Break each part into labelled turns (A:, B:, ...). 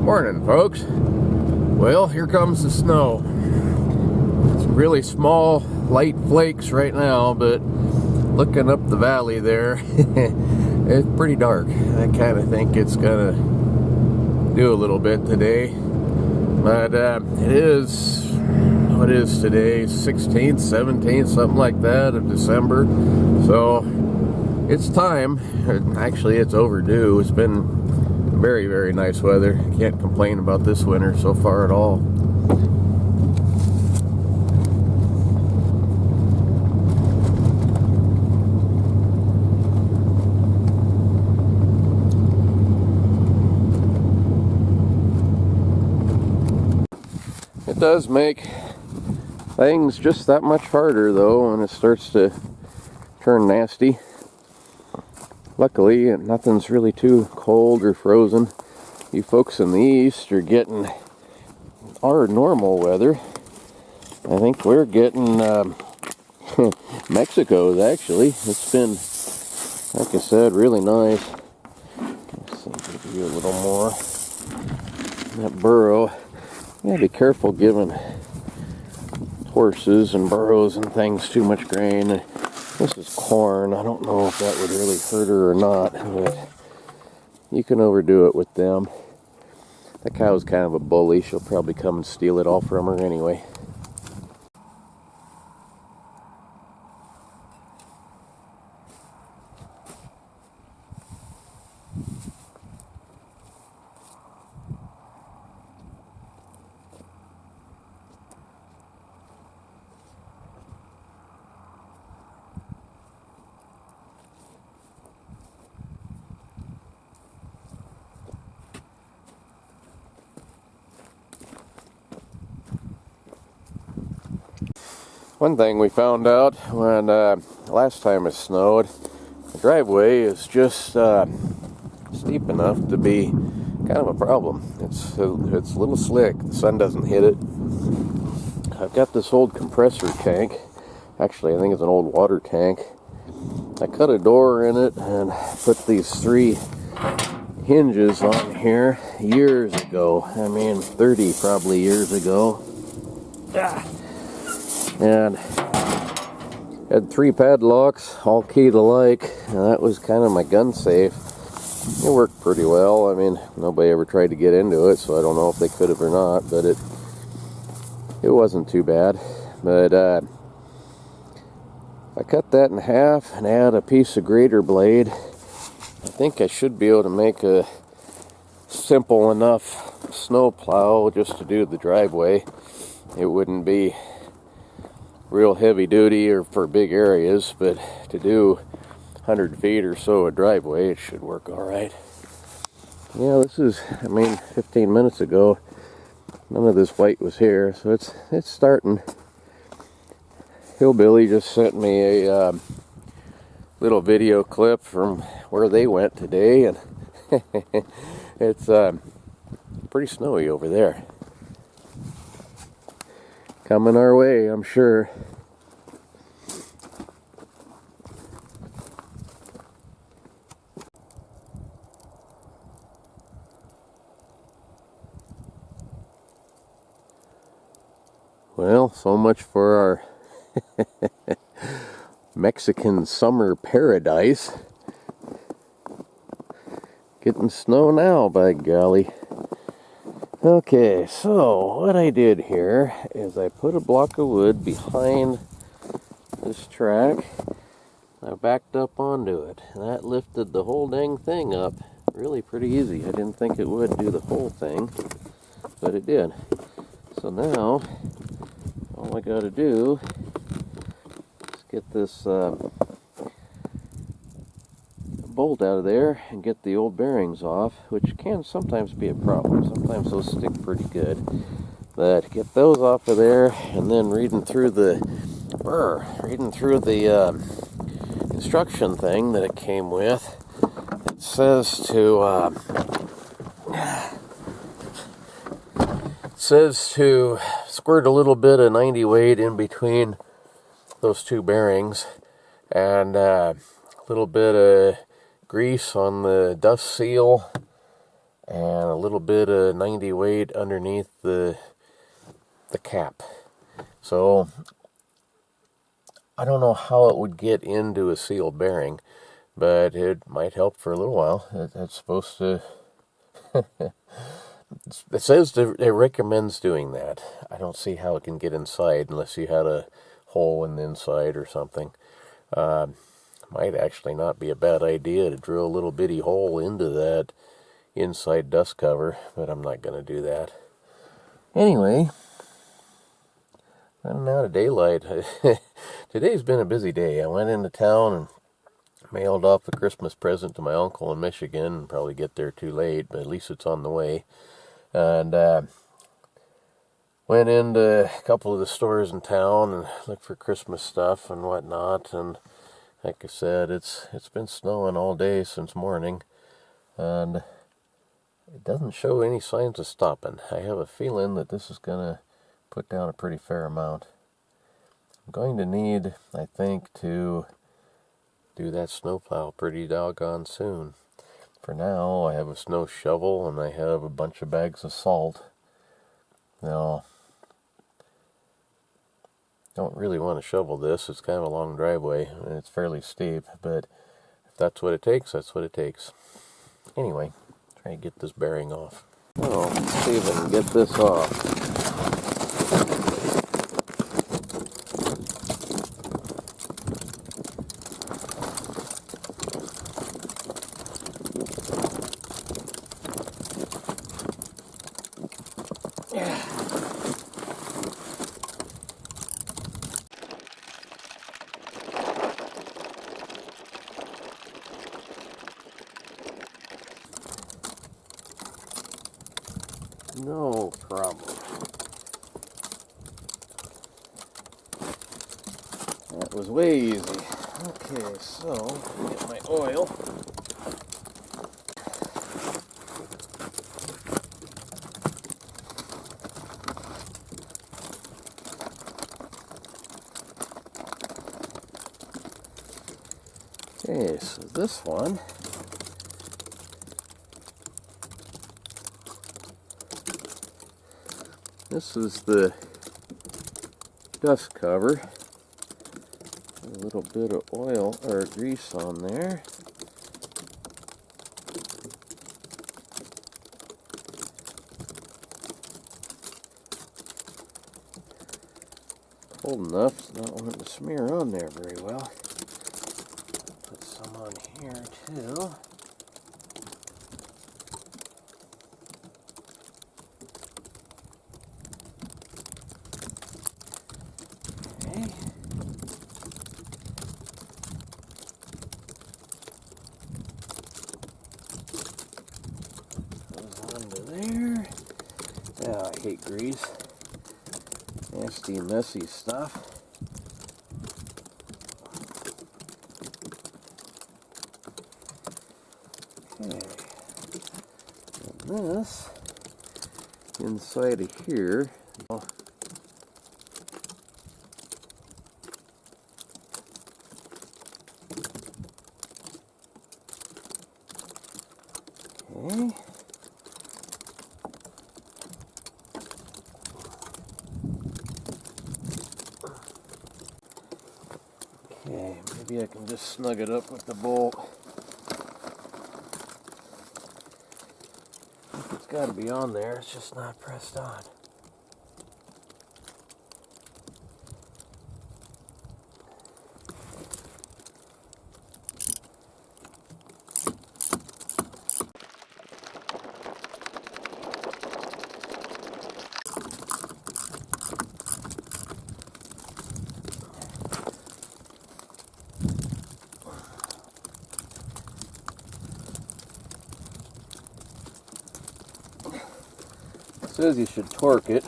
A: Morning, folks. Well, here comes the snow. It's really small, light flakes right now, but looking up the valley there, it's pretty dark. I kind of think it's gonna do a little bit today, but it is, what is today, 16th, 17th, something like that of December, so it's time. Actually, it's overdue. It's been very, very nice weather. Can't complain about this winter so far at all. It does make things just that much harder though when it starts to turn nasty. Luckily, nothing's really too cold or frozen. You folks in the east are getting our normal weather. I think we're getting Mexico's actually. It's been, like I said, really nice. Let's see, give you a little more. That burrow, you gotta be careful giving horses and burros and things too much grain. This is corn. I don't know if that would really hurt her or not, but you can overdo it with them. The cow's kind of a bully. She'll probably come and steal it all from her anyway. One thing we found out when last time it snowed, the driveway is just steep enough to be kind of a problem. It's a little slick. The sun doesn't hit it. I've got this old compressor tank. Actually, I think it's an old water tank. I cut a door in it and put these 3 hinges on here years ago. I mean, 30 probably years ago. And had 3 padlocks, all keyed alike, and that was kind of my gun safe. It worked pretty well. I mean, nobody ever tried to get into it, so I don't know if they could have or not, but it wasn't too bad. But I cut that in half and add a piece of grater blade. I think I should be able to make a simple enough snow plow just to do the driveway. It wouldn't be real heavy duty or for big areas, but to do 100 feet or so a driveway, it should work all right. Yeah, this is, I mean, 15 minutes ago, none of this white was here, so it's starting. Hillbilly just sent me a little video clip from where they went today, and it's pretty snowy over there. Coming our way, I'm sure. Well, so much for our Mexican summer paradise. Getting snow now, by golly. Okay, so what I did here is I put a block of wood behind this track. I backed up onto it, and that lifted the whole dang thing up really pretty easy. I didn't think it would do the whole thing, but it did. So now, all I gotta do is get this bolt out of there and get the old bearings off, which can sometimes be a problem. Sometimes those stick pretty good, but get those off of there, and then reading through the instruction thing that it came with, it says to squirt a little bit of 90 weight in between those 2 bearings, and a little bit of grease on the dust seal, and a little bit of 90 weight underneath the cap. So I don't know how it would get into a seal bearing, but it might help for a little while. It's supposed to. It says it recommends doing that. I don't see how it can get inside unless you had a hole in the inside or something. Might actually not be a bad idea to drill a little bitty hole into that inside dust cover, but I'm not going to do that. Anyway, running out of daylight. Today's been a busy day. I went into town and mailed off a Christmas present to my uncle in Michigan, and probably get there too late, but at least it's on the way. And went into a couple of the stores in town and looked for Christmas stuff and whatnot. And like I said, it's been snowing all day since morning, and it doesn't show any signs of stopping. I have a feeling that this is going to put down a pretty fair amount. I'm going to need, I think, to do that snowplow pretty doggone soon. For now, I have a snow shovel and I have a bunch of bags of salt. Now, don't really want to shovel this. It's kind of a long driveway and it's fairly steep, but if that's what it takes, that's what it takes. Anyway, try to get this bearing off. Oh, let's see if I can get this off. No problem. That was way easy. Okay, so get my oil. Okay, so this one this is the dust cover. A little bit of oil or grease on there. Cold enough, it's not wanting to smear on there very well. Put some on here too. Okay. Goes onto there. Oh, I hate grease. Nasty, messy stuff. Okay. And this inside of here. Okay. Okay, maybe I can just snug it up with the bolt. It's got to be on there, it's just not pressed on. It says you should torque it.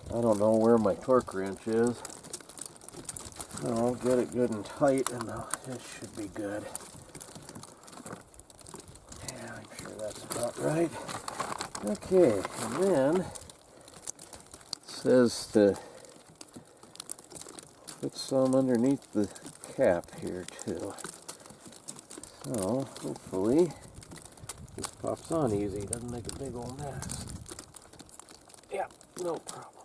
A: I don't know where my torque wrench is. So I'll get it good and tight and it should be good. Yeah, I'm sure that's about right. Okay, and then it says to put some underneath the cap here too. So hopefully This pops on easy, doesn't make a big old mess. Yeah, no problem.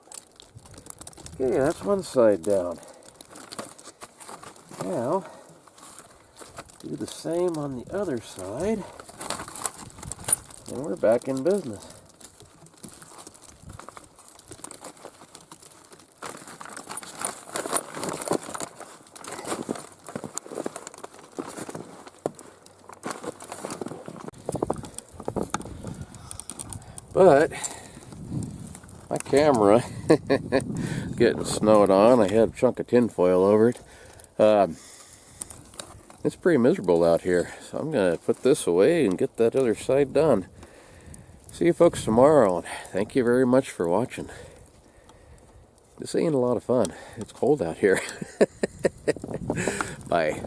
A: Okay, that's one side down. Now, do the same on the other side, and we're back in business. But my camera getting snowed on. I had a chunk of tin foil over it. It's pretty miserable out here, so I'm gonna put this away and get that other side done. See you folks tomorrow, and thank you very much for watching. This ain't a lot of fun. It's cold out here. Bye.